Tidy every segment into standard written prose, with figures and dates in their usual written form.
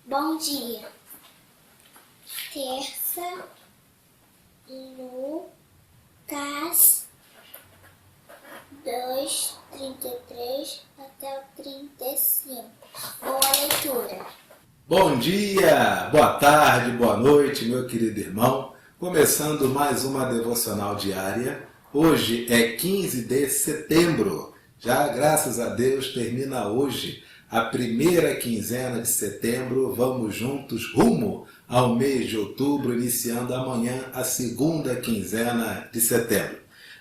Bom dia. Terça, Lucas 2:33 até o 35. Boa leitura. Bom dia, boa tarde, boa noite, meu querido irmão. Começando mais uma devocional diária. Hoje é 15 de setembro. Já, graças a Deus, termina hoje a primeira quinzena de setembro. Vamos juntos rumo ao mês de outubro, iniciando amanhã a segunda quinzena de setembro.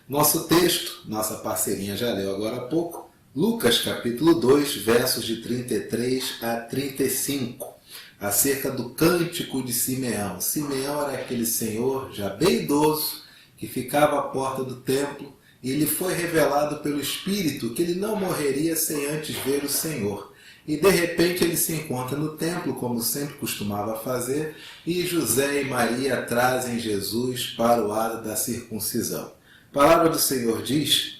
Nosso texto, nossa parceirinha já leu agora há pouco, Lucas capítulo 2, versos de 33 a 35, acerca do cântico de Simeão. Simeão era aquele senhor já bem idoso que ficava à porta do templo, e lhe foi revelado pelo Espírito que ele não morreria sem antes ver o Senhor. E de repente ele se encontra no templo, como sempre costumava fazer, e José e Maria trazem Jesus para o ato da circuncisão. A palavra do Senhor diz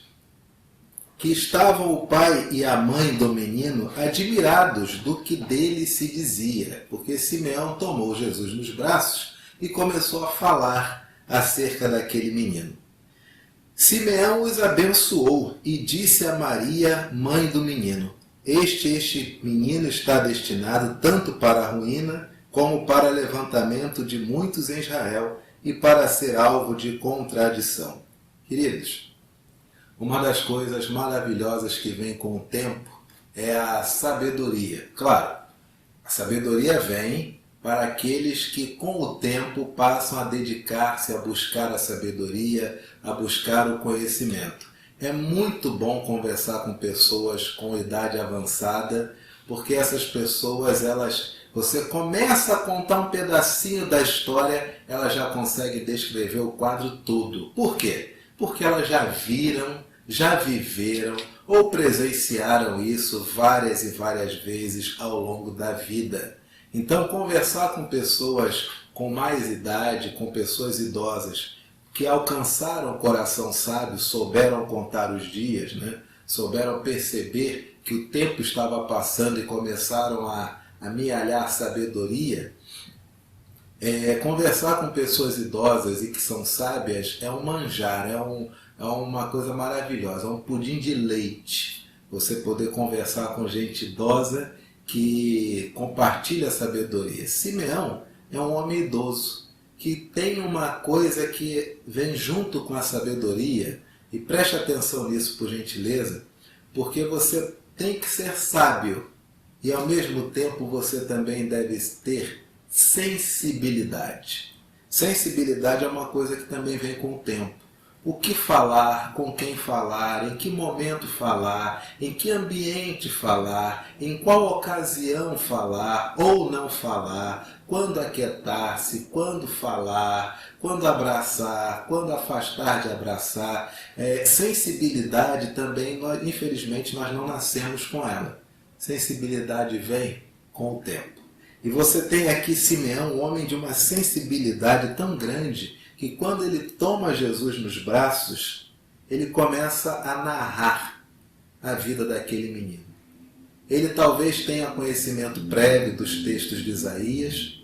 que estavam o pai e a mãe do menino admirados do que dele se dizia, porque Simeão tomou Jesus nos braços e começou a falar acerca daquele menino. Simeão os abençoou e disse a Maria, mãe do menino: Este menino está destinado tanto para a ruína como para levantamento de muitos em Israel e para ser alvo de contradição. Queridos, uma das coisas maravilhosas que vem com o tempo é a sabedoria. Claro, a sabedoria vem para aqueles que com o tempo passam a dedicar-se a buscar a sabedoria, a buscar o conhecimento. É muito bom conversar com pessoas com idade avançada, porque essas pessoas, você começa a contar um pedacinho da história, elas já conseguem descrever o quadro todo. Por quê? Porque elas já viram, já viveram ou presenciaram isso várias e várias vezes ao longo da vida. Então, conversar com pessoas com mais idade, com pessoas idosas, que alcançaram o coração sábio, souberam contar os dias, souberam perceber que o tempo estava passando e começaram a amealhar sabedoria. Conversar com pessoas idosas e que são sábias é um manjar, é uma coisa maravilhosa, é um pudim de leite. Você poder conversar com gente idosa que compartilha a sabedoria. Simeão é um homem idoso que tem uma coisa que vem junto com a sabedoria, e preste atenção nisso por gentileza, porque você tem que ser sábio e ao mesmo tempo você também deve ter sensibilidade. Sensibilidade é uma coisa que também vem com o tempo. O que falar, com quem falar, em que momento falar, em que ambiente falar, em qual ocasião falar ou não falar, quando aquietar-se, quando falar, quando abraçar, quando afastar de abraçar. Sensibilidade também, infelizmente, nós não nascemos com ela. Sensibilidade vem com o tempo. E você tem aqui Simeão, um homem de uma sensibilidade tão grande, que quando ele toma Jesus nos braços, ele começa a narrar a vida daquele menino. Ele talvez tenha conhecimento prévio dos textos de Isaías,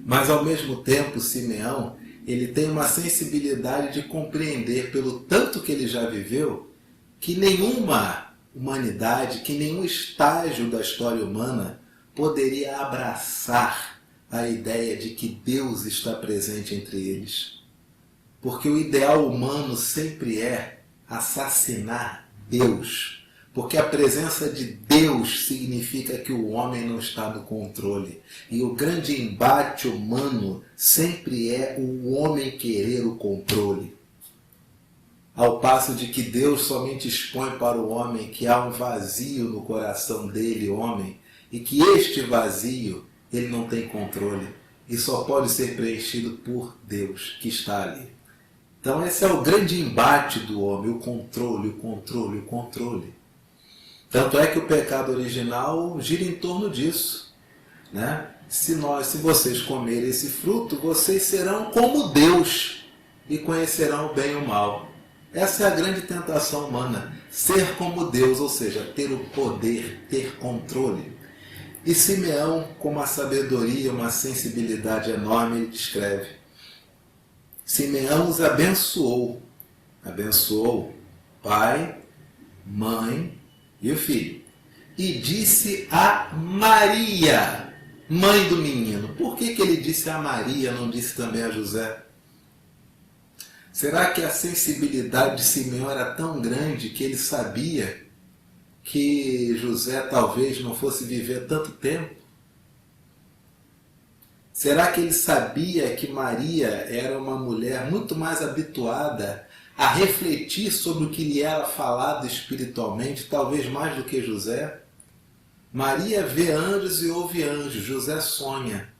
mas ao mesmo tempo Simeão, ele tem uma sensibilidade de compreender, pelo tanto que ele já viveu, que nenhuma humanidade, que nenhum estágio da história humana poderia abraçar a ideia de que Deus está presente entre eles. Porque o ideal humano sempre é assassinar Deus. Porque a presença de Deus significa que o homem não está no controle. E o grande embate humano sempre é o homem querer o controle. Ao passo de que Deus somente expõe para o homem que há um vazio no coração dele, homem, e que este vazio ele não tem controle e só pode ser preenchido por Deus que está ali. Então esse é o grande embate do homem, o controle, o controle, o controle. Tanto é que o pecado original gira em torno disso. Se vocês comerem esse fruto, vocês serão como Deus e conhecerão o bem e o mal. Essa é a grande tentação humana, ser como Deus, ou seja, ter o poder, ter controle. E Simeão, com uma sabedoria, uma sensibilidade enorme, ele descreve. Simeão os abençoou. Abençoou pai, mãe e o filho. E disse a Maria, mãe do menino. Por que ele disse a Maria, não disse também a José? Será que a sensibilidade de Simeão era tão grande que ele sabia que José talvez não fosse viver tanto tempo? Será que ele sabia que Maria era uma mulher muito mais habituada a refletir sobre o que lhe era falado espiritualmente, talvez mais do que José? Maria vê anjos e ouve anjos, José sonha.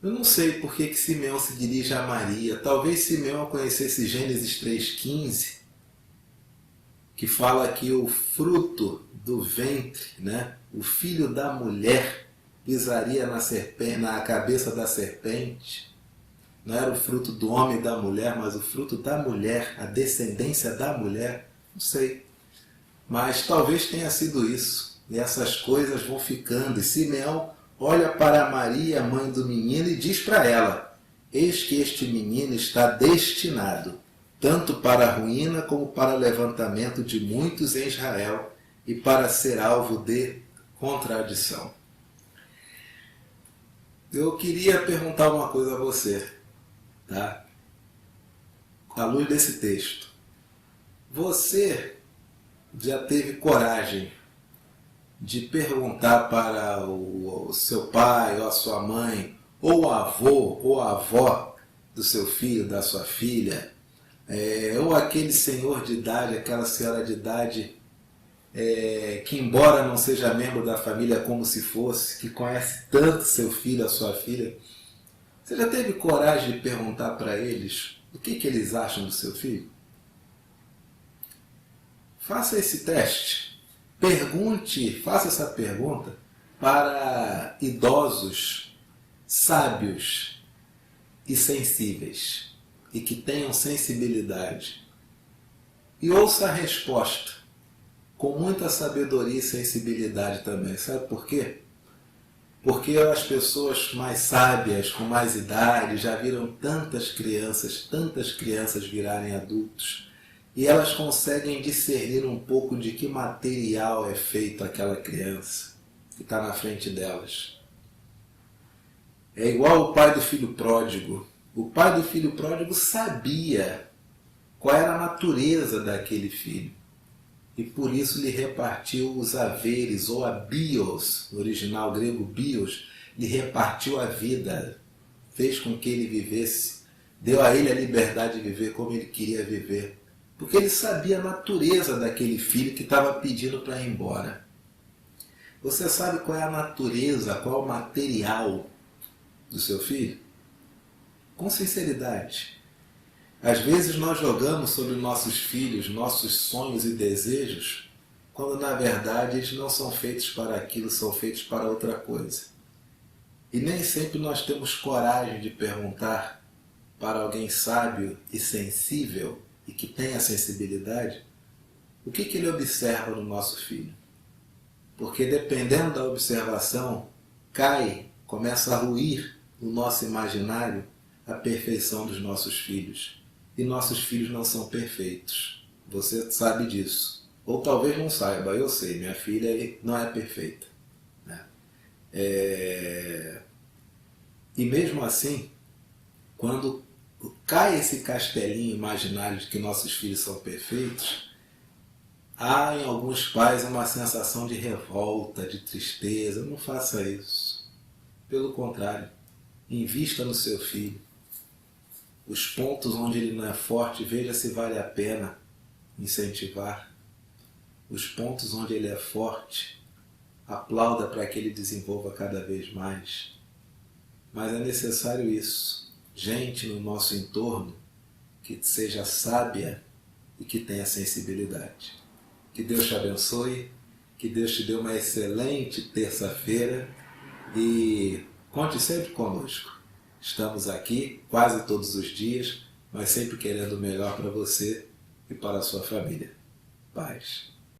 Eu não sei por que Simeão se dirige a Maria. Talvez Simeão conhecesse Gênesis 3,15, que fala que o fruto do ventre, né, o filho da mulher, pisaria na cabeça da serpente. Não era o fruto do homem e da mulher, mas o fruto da mulher, a descendência da mulher. Não sei. Mas talvez tenha sido isso. E essas coisas vão ficando. E Simeão olha para Maria, mãe do menino, e diz para ela: eis que este menino está destinado tanto para a ruína como para o levantamento de muitos em Israel e para ser alvo de contradição. Eu queria perguntar uma coisa a você, tá? À luz desse texto. Você já teve coragem de perguntar para o seu pai ou a sua mãe, ou o avô ou a avó do seu filho, da sua filha, ou aquele senhor de idade, aquela senhora de idade, que embora não seja membro da família como se fosse, que conhece tanto seu filho, a sua filha, você já teve coragem de perguntar para eles o que eles acham do seu filho? Faça esse teste. Pergunte, faça essa pergunta para idosos, sábios e sensíveis, e que tenham sensibilidade. E ouça a resposta com muita sabedoria e sensibilidade também. Sabe por quê? Porque as pessoas mais sábias, com mais idade, já viram tantas crianças virarem adultos, e elas conseguem discernir um pouco de que material é feito aquela criança que está na frente delas. É igual o pai do filho pródigo. O pai do filho pródigo sabia qual era a natureza daquele filho. E por isso lhe repartiu os haveres, ou a bios, no original grego bios, lhe repartiu a vida, fez com que ele vivesse, deu a ele a liberdade de viver como ele queria viver. Porque ele sabia a natureza daquele filho que estava pedindo para ir embora. Você sabe qual é a natureza, qual é o material do seu filho? Com sinceridade. Às vezes nós jogamos sobre nossos filhos nossos sonhos e desejos, quando na verdade eles não são feitos para aquilo, são feitos para outra coisa. E nem sempre nós temos coragem de perguntar para alguém sábio e sensível e que tenha sensibilidade o que ele observa no nosso filho. Porque dependendo da observação, começa a ruir no nosso imaginário a perfeição dos nossos filhos. E nossos filhos não são perfeitos. Você sabe disso. Ou talvez não saiba, eu sei, minha filha não é perfeita. Né? E mesmo assim, quando cai esse castelinho imaginário de que nossos filhos são perfeitos, há em alguns pais uma sensação de revolta, de tristeza. Não faça isso. Pelo contrário, invista no seu filho. Os pontos onde ele não é forte, veja se vale a pena incentivar. Os pontos onde ele é forte, aplauda para que ele desenvolva cada vez mais. Mas é necessário isso. Gente no nosso entorno que seja sábia e que tenha sensibilidade. Que Deus te abençoe, que Deus te dê uma excelente terça-feira e conte sempre conosco. Estamos aqui quase todos os dias, mas sempre querendo o melhor para você e para a sua família. Paz.